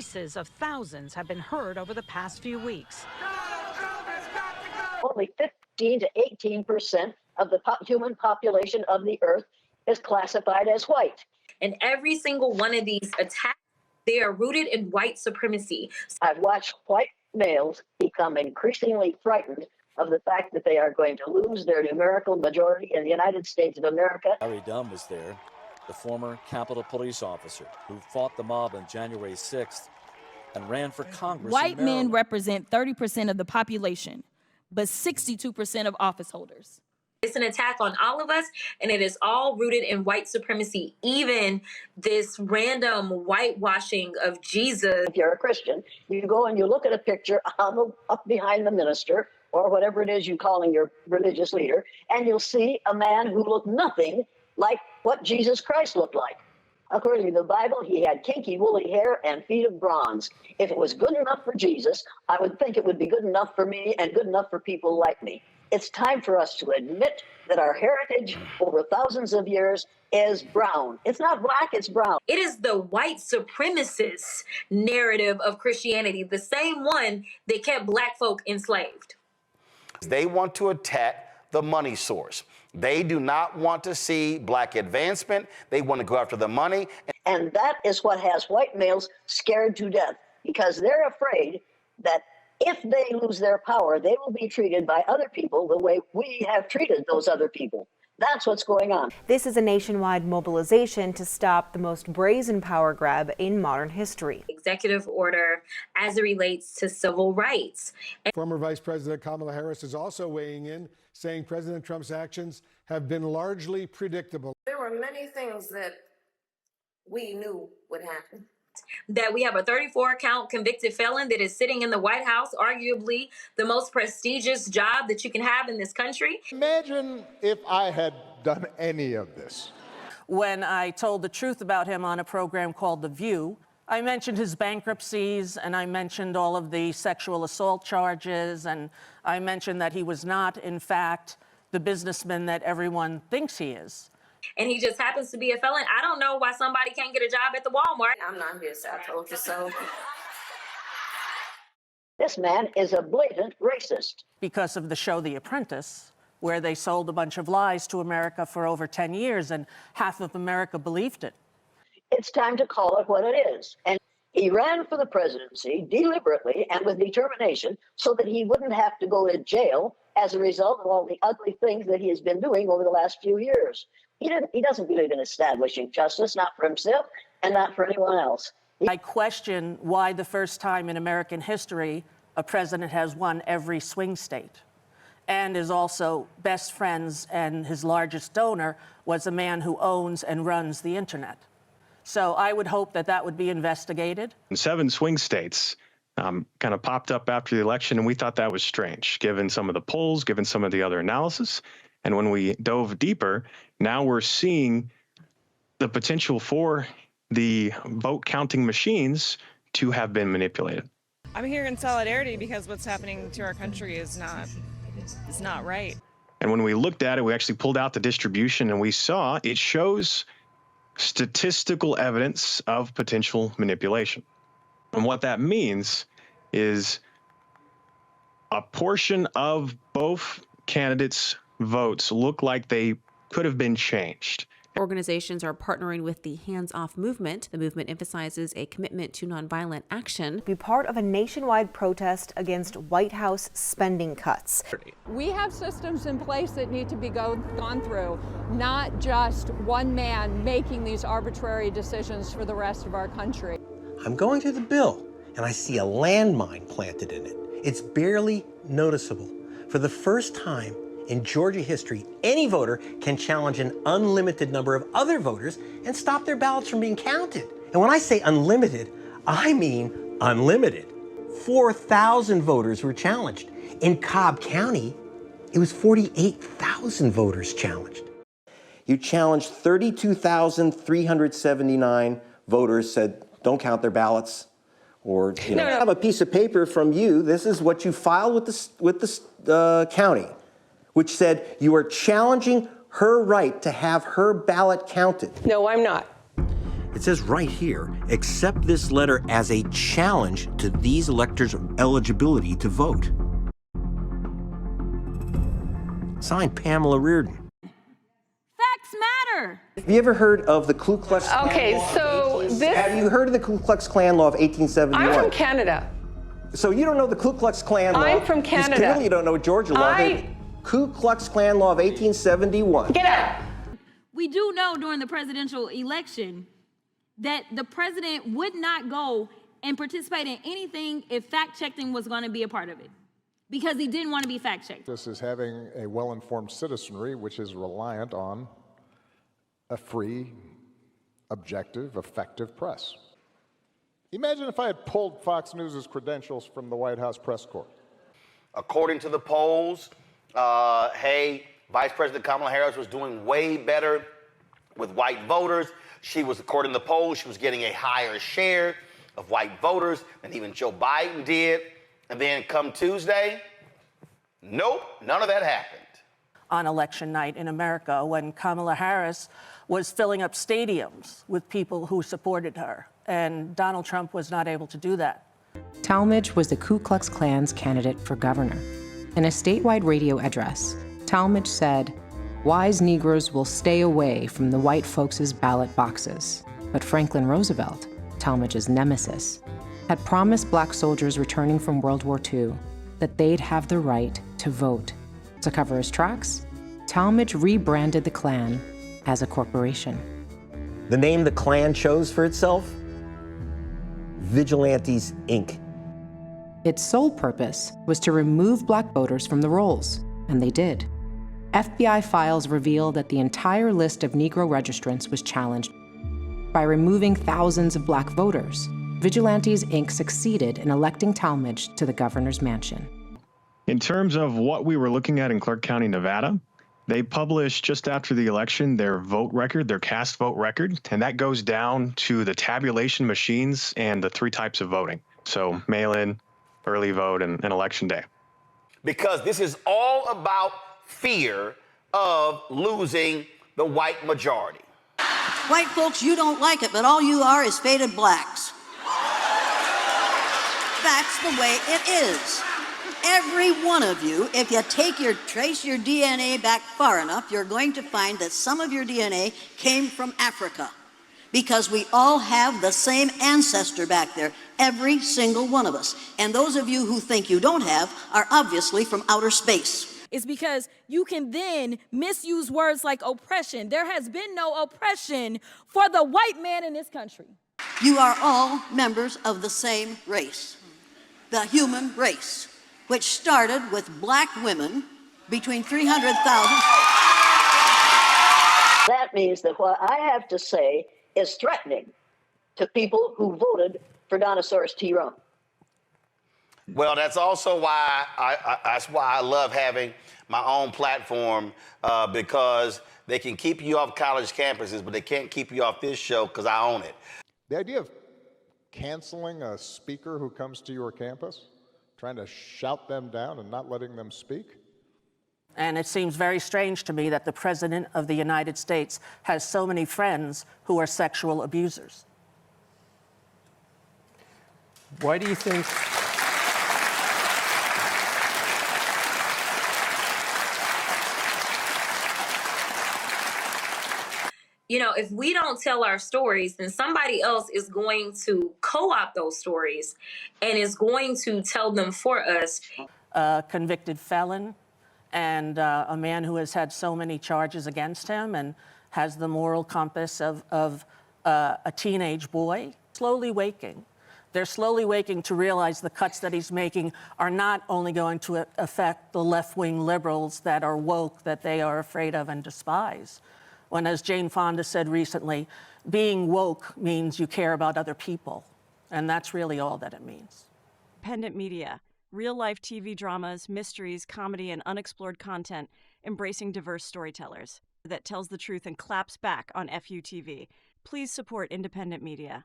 voices of thousands have been heard over the past few weeks. Only 15 to 18% of the human population of the earth is classified as white. And every single one of these attacks, they are rooted in white supremacy. I've watched white males become increasingly frightened of the fact that they are going to lose their numerical majority in the United States of America. Larry Dunn was there, the former Capitol police officer who fought the mob on January 6th and ran for Congress. White men represent 30% of the population, but 62% of office holders. It's an attack on all of us, and it is all rooted in white supremacy. Even this random whitewashing of Jesus. If you're a Christian, you go and you look at a picture up behind the minister, or whatever it is you're calling your religious leader, and you'll see a man who looked nothing like what Jesus Christ looked like. According to the Bible, he had kinky, woolly hair and feet of bronze. If it was good enough for Jesus, I would think it would be good enough for me and good enough for people like me. It's time for us to admit that our heritage over thousands of years is brown. It's not black, it's brown. It is the white supremacist narrative of Christianity, the same one that kept black folk enslaved. They want to attack the money source. They do not want to see black advancement. They want to go after the money. And that is what has white males scared to death, because they're afraid that if they lose their power, they will be treated by other people the way we have treated those other people. That's what's going on. This is a nationwide mobilization to stop the most brazen power grab in modern history. Executive order as it relates to civil rights. Former Vice President Kamala Harris is also weighing in, saying President Trump's actions have been largely predictable. There were many things that we knew would happen. That we have a 34-count convicted felon that is sitting in the White House, arguably the most prestigious job that you can have in this country. Imagine if I had done any of this. When I told the truth about him on a program called The View, I mentioned his bankruptcies, and I mentioned all of the sexual assault charges, and I mentioned that he was not, in fact, the businessman that everyone thinks he is. And he just happens to be a felon. I don't know why somebody can't get a job at the Walmart. I'm not here, so I told you so. This man is a blatant racist. Because of the show The Apprentice, where they sold a bunch of lies to America for over 10 years, and half of America believed it. It's time to call it what it is. And he ran for the presidency deliberately and with determination so that he wouldn't have to go to jail as a result of all the ugly things that he has been doing over the last few years. He doesn't believe in establishing justice, not for himself and not for anyone else. I question why the first time in American history a president has won every swing state and is also best friends, and his largest donor was a man who owns and runs the internet. So I would hope that that would be investigated. 7 swing states kind of popped up after the election, and we thought that was strange, given some of the polls, given some of the other analysis. And when we dove deeper, now we're seeing the potential for the vote counting machines to have been manipulated. I'm here in solidarity because what's happening to our country is not right. And when we looked at it, we actually pulled out the distribution, and we saw it shows statistical evidence of potential manipulation. And what that means is a portion of both candidates' votes look like they could have been changed. Organizations are partnering with the Hands Off movement. The movement emphasizes a commitment to nonviolent action. Be part of a nationwide protest against White House spending cuts. We have systems in place that need to be gone through, not just one man making these arbitrary decisions for the rest of our country. I'm going through the bill and I see a landmine planted in it. It's barely noticeable. For the first time in Georgia history, any voter can challenge an unlimited number of other voters and stop their ballots from being counted. And when I say unlimited, I mean unlimited. 4,000 voters were challenged. In Cobb County, it was 48,000 voters challenged. You challenged 32,379 voters said don't count their ballots, or I have a piece of paper from you. This is what you filed with the county, which said you are challenging her right to have her ballot counted. No, I'm not. It says right here, accept this letter as a challenge to these electors' eligibility to vote. Signed, Pamela Reardon. Facts matter. Have you ever heard of the Ku Klux Klan law? So this... Have you heard of the Ku Klux Klan law of 1871? I'm from Canada. So you don't know the Ku Klux Klan law? I'm from Canada. Clearly you don't know Georgia law. The Ku Klux Klan law of 1871. Get out! We do know during the presidential election that the president would not go and participate in anything if fact-checking was going to be a part of it, because he didn't want to be fact-checked. This is having a well-informed citizenry, which is reliant on a free, objective, effective press. Imagine if I had pulled Fox News' credentials from the White House press corps. According to the polls, Vice President Kamala Harris was doing way better with white voters. She was, according to the polls, she was getting a higher share of white voters than even Joe Biden did. And then come Tuesday, nope, none of that happened. On election night in America, when Kamala Harris was filling up stadiums with people who supported her, and Donald Trump was not able to do that. Talmadge was the Ku Klux Klan's candidate for governor. In a statewide radio address, Talmadge said, "Wise Negroes will stay away from the white folks' ballot boxes." But Franklin Roosevelt, Talmadge's nemesis, had promised black soldiers returning from World War II that they'd have the right to vote. To cover his tracks, Talmadge rebranded the Klan as a corporation. The name the Klan chose for itself? Vigilantes Inc. Its sole purpose was to remove black voters from the rolls, and they did. FBI files reveal that the entire list of Negro registrants was challenged. By removing thousands of black voters, Vigilantes Inc. succeeded in electing Talmadge to the governor's mansion. In terms of what we were looking at in Clark County, Nevada, they published just after the election their vote record, their cast vote record, and that goes down to the tabulation machines and the 3 types of voting. So mail-in, early vote, and election day. Because this is all about fear of losing the white majority. White folks, you don't like it, but all you are is faded blacks. That's the way it is. Every one of you, if you trace your DNA back far enough, you're going to find that some of your DNA came from Africa, because we all have the same ancestor back there, every single one of us. And those of you who think you don't have are obviously from outer space. It's because you can then misuse words like oppression. There has been no oppression for the white man in this country. You are all members of the same race, the human race, which started with black women between 300,000. That means that what I have to say is threatening to people who voted for Donosaurus T. Rum. Well, that's also why I love having my own platform, because they can keep you off college campuses, but they can't keep you off this show because I own it. The idea of canceling a speaker who comes to your campus, trying to shout them down and not letting them speak? And it seems very strange to me that the President of the United States has so many friends who are sexual abusers. Why do you think? You know, if we don't tell our stories, then somebody else is going to co-opt those stories and is going to tell them for us. A convicted felon and a man who has had so many charges against him and has the moral compass of a teenage boy, slowly waking. They're slowly waking to realize the cuts that he's making are not only going to affect the left-wing liberals that are woke, that they are afraid of and despise. When, as Jane Fonda said recently, being woke means you care about other people. And that's really all that it means. Independent media, real-life TV dramas, mysteries, comedy, and unexplored content, embracing diverse storytellers that tells the truth and claps back on FUTV. Please support independent media.